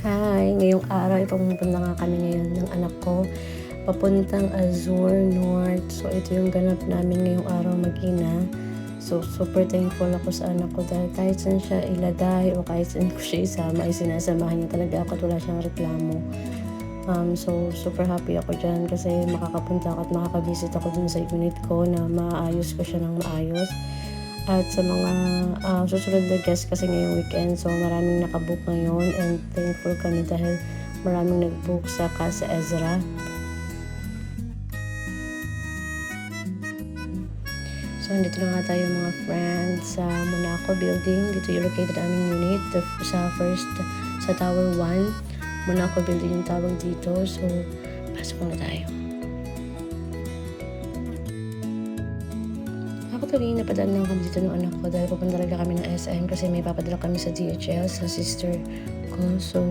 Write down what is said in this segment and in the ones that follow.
Hi, ngayong araw ay pumunta nga kami ngayon ng anak ko papuntang Azure North. So ito yung ganap namin ngayong araw mag-ina. So super thankful ako sa anak ko dahil kahit saan siya ilagay o kahit saan ko siya isama ay sinasamahan niya talaga ako at wala siyang reklamo. So super happy ako dyan kasi makakapunta ako at makakabisit ako dun sa unit ko na maayos ko siya ng maayos. At sa mga susunod na guest kasi ngayong weekend, so maraming nakabook ngayon and thankful kami dahil maraming nag-book sa Casa Ezra. So andito na nga tayo mga friends sa Monaco building. Dito yung located aming unit sa Tower 1. Monaco building yung tawag dito. So pasok na tayo. Actually, napadaan lang kami dito ng anak ko dahil pupunta talaga kami ng SM kasi may papadala kami sa DHL, sa sister ko. So,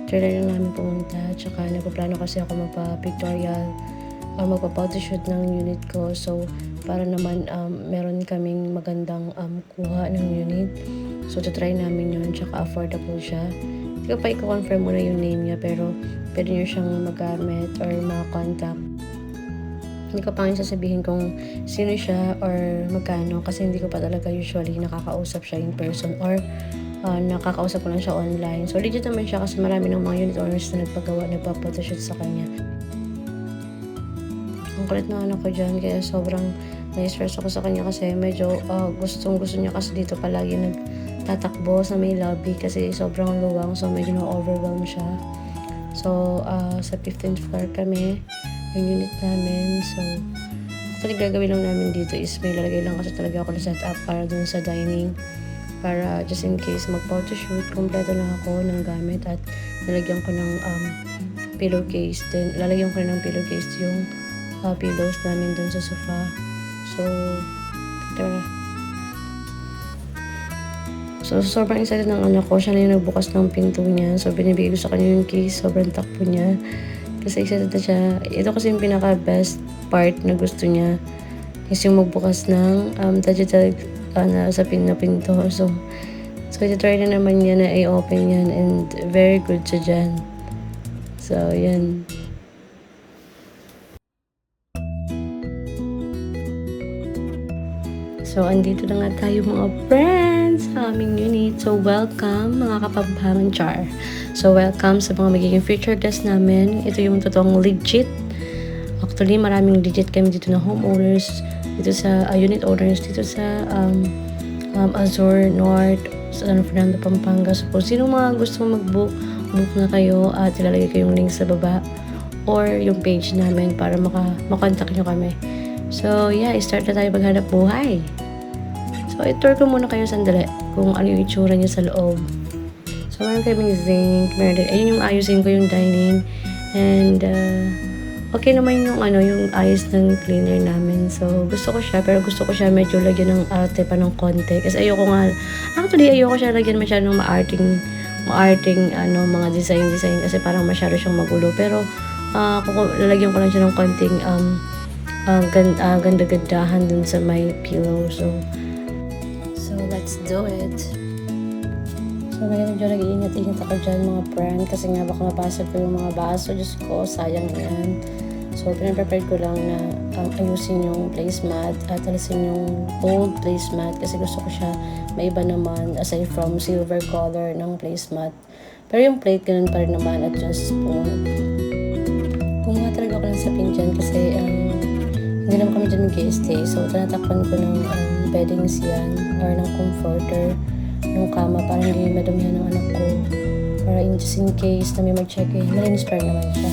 trailer lang namin pumunta. Tsaka nagpaplano kasi ako magpa-pictorial o magpa-photoshoot ng unit ko. So, para naman meron kaming magandang kuha ng unit. So, try namin yun. Tsaka affordable siya. Hindi ko pa i-confirm muna yung name niya pero pwede nyo siyang magamit or ma-contact. Hindi ko pa rin sasabihin kung sino siya or magkano kasi hindi ko pa talaga usually nakakausap siya in person or nakakausap ko lang siya online. So legit naman siya kasi marami ng mga unit owners na nagpa-photoshoot sa kanya. Ang kulit na anak ko dyan kaya sobrang na-stress ako sa kanya kasi medyo gusto niya kasi dito palagi nagtatakbo sa may lobby kasi sobrang luwang so medyo na-overwhelm siya. So sa 15th floor kami yung unit namin. So, actually gagawin lang namin dito is may lalagay lang kasi talaga ako na set up para dun sa dining. Para just in case mag-photoshoot, kompleto na ako ng gamit at nalagyan ko ng pillowcase. Then, lalagyan ko na ng pillowcase yung pillows namin dun sa sofa. So, tara. So, sobrang excited ng anak ko. Siya na yung nagbukas ng pinto niya. So, binibigay ko sa kanya yung keys. Sobrang takbo niya. Kasi excited na siya. Ito kasi yung pinaka-best part na gusto niya is yung magbukas ng digital sa pinto. So ito-try na naman niya na i-open yan and very good siya dyan. So, yan. So, andito na nga tayo mga friends sa aming unit. So, welcome mga kapampangan char. So, welcome sa mga magiging future guests namin. Ito yung totoong legit. Actually, maraming legit kami dito na homeowners, dito sa unit owners, dito sa Azure North, sa San Fernando, Pampanga. So, kung sino mga gusto mag-book, book na kayo at ilalagay ko yung link sa baba or yung page namin para makontak nyo kami. So, yeah, start na tayo maghanap buhay. So, i-tour ko muna kayo sandali kung ano yung itsura niya sa loob. So, meron kaming zinc, meron din. Ayun yung ayusin ko yung dining. And, okay naman yung yung ayos ng cleaner namin. So, gusto ko siya. Pero gusto ko siya medyo lagyan ng arte pa ng konti. Kasi actually, ayoko siya lagyan masyadong maarting mga design. Kasi parang masyado siyang magulo. Pero, kung lalagyan ko lang siya ng konting, ganda-gandahan dun sa may pillow. So let's do it. So ngayon medyo nag-iingat-ingat ako dyan mga friend kasi nga baka mapasok ko yung mga baso. Diyos ko, sayang yan. So pinaprepare ko lang na ayusin yung placemat at alisin yung old placemat kasi gusto ko siya maiba naman aside from silver color ng placemat. Pero yung plate ganun pa rin naman at yung spoon. Kumuha talaga ako ng sapin dyan kasi hindi naman kami dyan mag-i-stay. So, tinatakpan ko ng beddings yan or ng comforter yung kama para hindi madumihan ng anak ko. Para just in case na may mag-check malinis pa rin naman siya.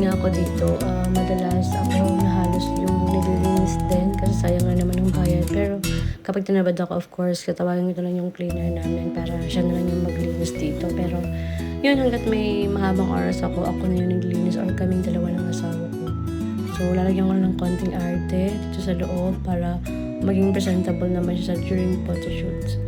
nga ako dito, madalas ako na halos yung nililinis din kasi sayang nga naman ng bayad. Pero kapag tinabad ako, of course, katawagin ko lang yung cleaner namin para siya na lang yung maglinis dito. Pero yun, hanggat may mahabang oras ako na yung naglinis or kaming dalawa ng asawa ko. So, lalagyan ko ng konting arte dito sa loob para maging presentable naman siya during photoshoots.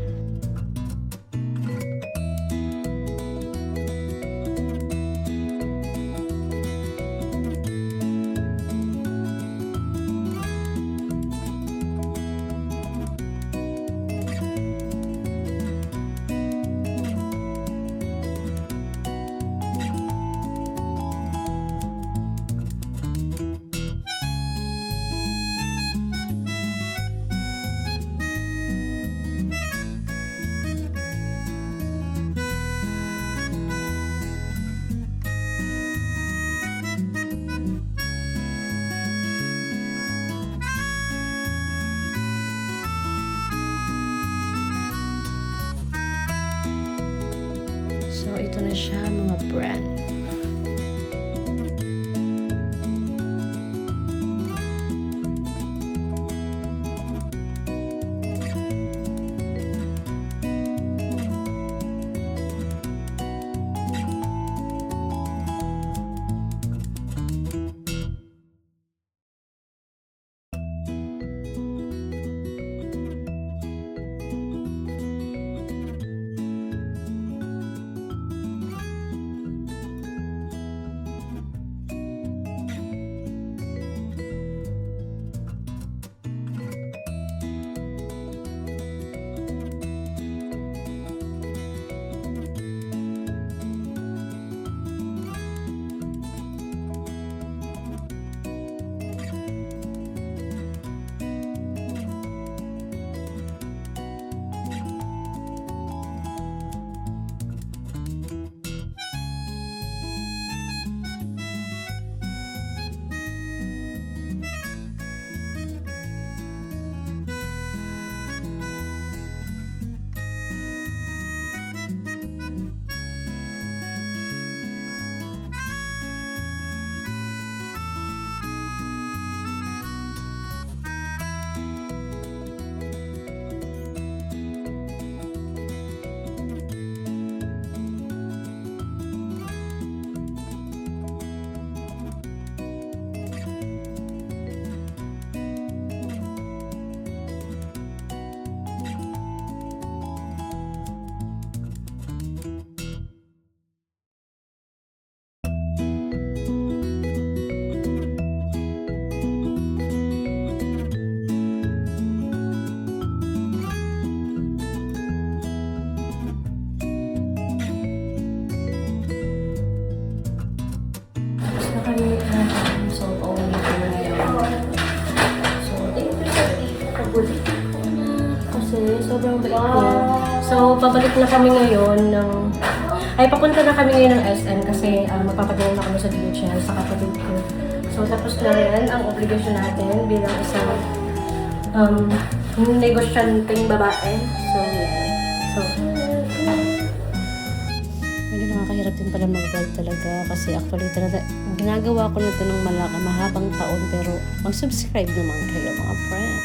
So, ito na siya mga brand. So, pauwi ko na ngayon. So, thank you sa pagbulit ko na kasi sobrang bait niya. So, pabalik na kami ngayon ng... Ay, papunta na kami ngayon ng SM kasi magpapadala na kami sa DHL sa kapatid ko. So, tapos na rin ang obligasyon natin bilang isang negosyanteng babae. So, yeah. So, medyo nakakahirap din pala mag-vlog talaga kasi actually talaga ginagawa ko na ito ng mahabang taon pero mag-subscribe naman kayo mga friend.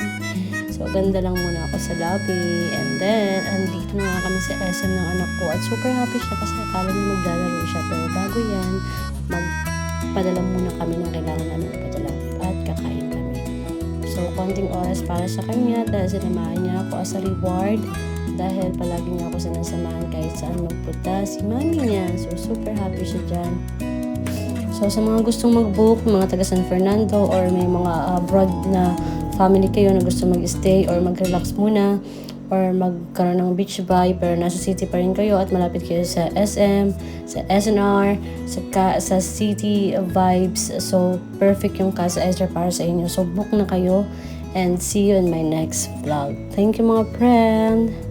So, ganda lang muna ako sa lobby and then andito na nga kami sa SM ng anak ko at super happy siya kasi akala niya maglalaro siya pero bago yan, magpadala muna kami ng kailangan namin ipadala at kakain kami. So, konting oras para sa kanya dahil sinamahan niya ako as a reward dahil palagi niya ako sinasamahan kahit saan magpunta si mami niya. So, super happy siya dyan. So, sa mga gustong mag-book, mga taga San Fernando or may mga abroad na family kayo na gusto mag-stay or mag-relax muna or magkaroon ng beach vibe pero nasa city pa rin kayo at malapit kayo sa SM, sa SNR, sa city vibes. So, perfect yung Casa Ezra para sa inyo. So, book na kayo and see you in my next vlog. Thank you mga friend!